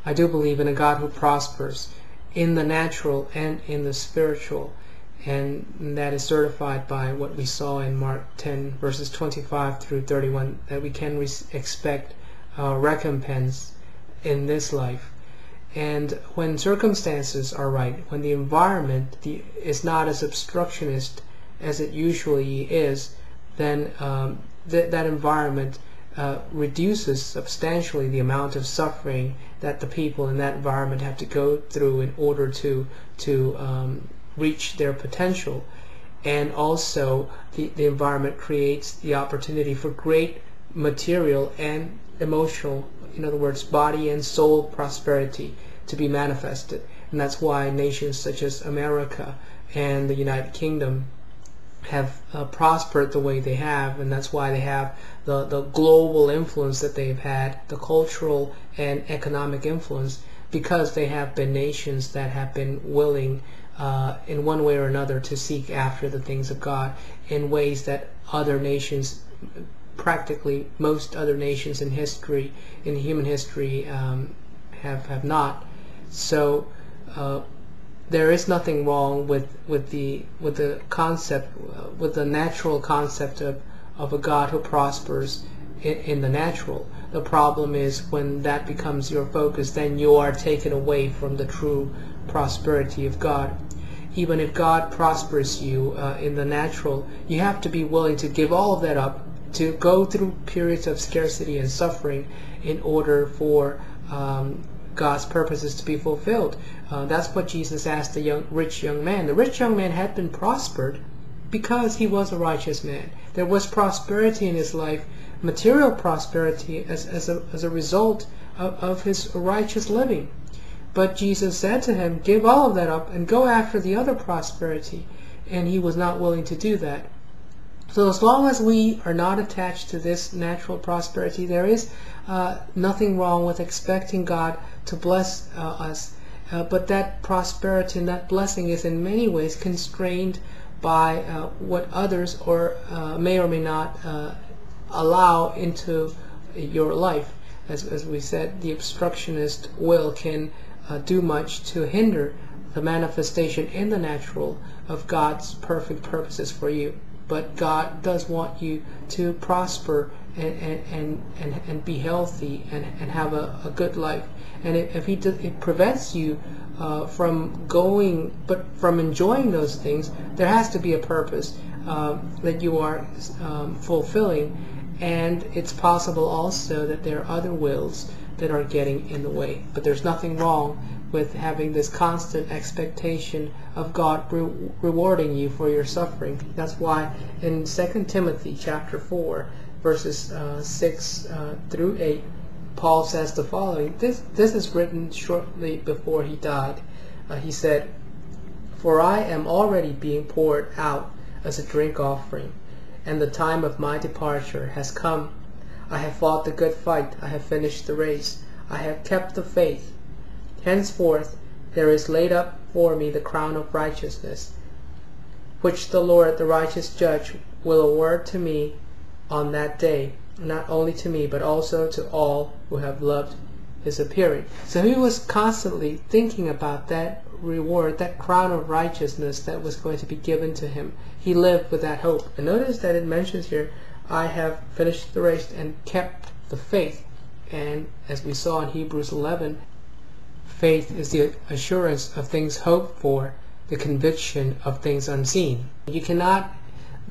I do believe in a God who prospers in the natural and in the spiritual, and that is certified by what we saw in Mark 10 verses 25 through 31, that we can expect recompense in this life. And when circumstances are right, when the environment is not as obstructionist as it usually is, then that environment reduces substantially the amount of suffering that the people in that environment have to go through in order to reach their potential. And also the environment creates the opportunity for great material and emotional, in other words, body and soul prosperity to be manifested. And that's why nations such as America and the United Kingdom have prospered the way they have, and that's why they have the global influence that they've had, the cultural and economic influence, because they have been nations that have been willing in one way or another to seek after the things of God in ways that other nations, practically most other nations in history, in human history, have not. So there is nothing wrong with the concept, with the natural concept of a God who prospers in the natural. The problem is when that becomes your focus, then you are taken away from the true prosperity of God. Even if God prospers you in the natural, you have to be willing to give all of that up, to go through periods of scarcity and suffering in order for God's purposes to be fulfilled. That's what Jesus asked the rich young man. The rich young man had been prospered because he was a righteous man. There was prosperity in his life, material prosperity as a result of his righteous living. But Jesus said to him, give all of that up and go after the other prosperity. And he was not willing to do that. So as long as we are not attached to this natural prosperity, there is nothing wrong with expecting God to bless us. But that prosperity and that blessing is in many ways constrained by what others may or may not allow into your life. As we said, the obstructionist will can do much to hinder the manifestation in the natural of God's perfect purposes for you. But God does want you to prosper and be healthy and have a good life. And if it prevents you from enjoying those things, there has to be a purpose that you are fulfilling. And it's possible also that there are other wills that are getting in the way. But there's nothing wrong with having this constant expectation of God rewarding you for your suffering. That's why in 2 Timothy chapter 4, verses 6 through 8, Paul says the following. This is written shortly before he died. He said, "For I am already being poured out as a drink offering, and the time of my departure has come. I have fought the good fight. I have finished the race. I have kept the faith. Henceforth there is laid up for me the crown of righteousness, which the Lord, the righteous judge, will award to me on that day, not only to me, but also to all who have loved his appearing." So he was constantly thinking about that reward, that crown of righteousness that was going to be given to him. He lived with that hope. And notice that it mentions here, I have finished the race and kept the faith. And as we saw in Hebrews 11, faith is the assurance of things hoped for, the conviction of things unseen. You cannot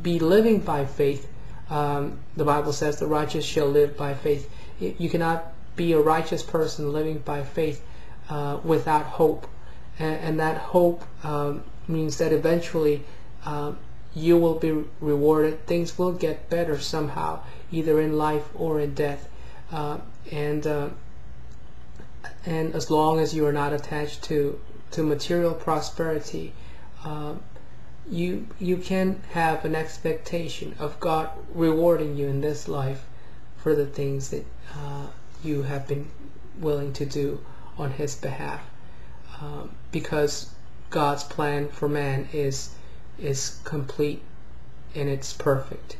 be living by faith. The Bible says the righteous shall live by faith. You cannot be a righteous person living by faith without hope. And that hope means that eventually you will be rewarded. Things will get better somehow, either in life or in death. And as long as you are not attached to material prosperity, you can have an expectation of God rewarding you in this life for the things that you have been willing to do on his behalf, because God's plan for man is complete and it's perfect.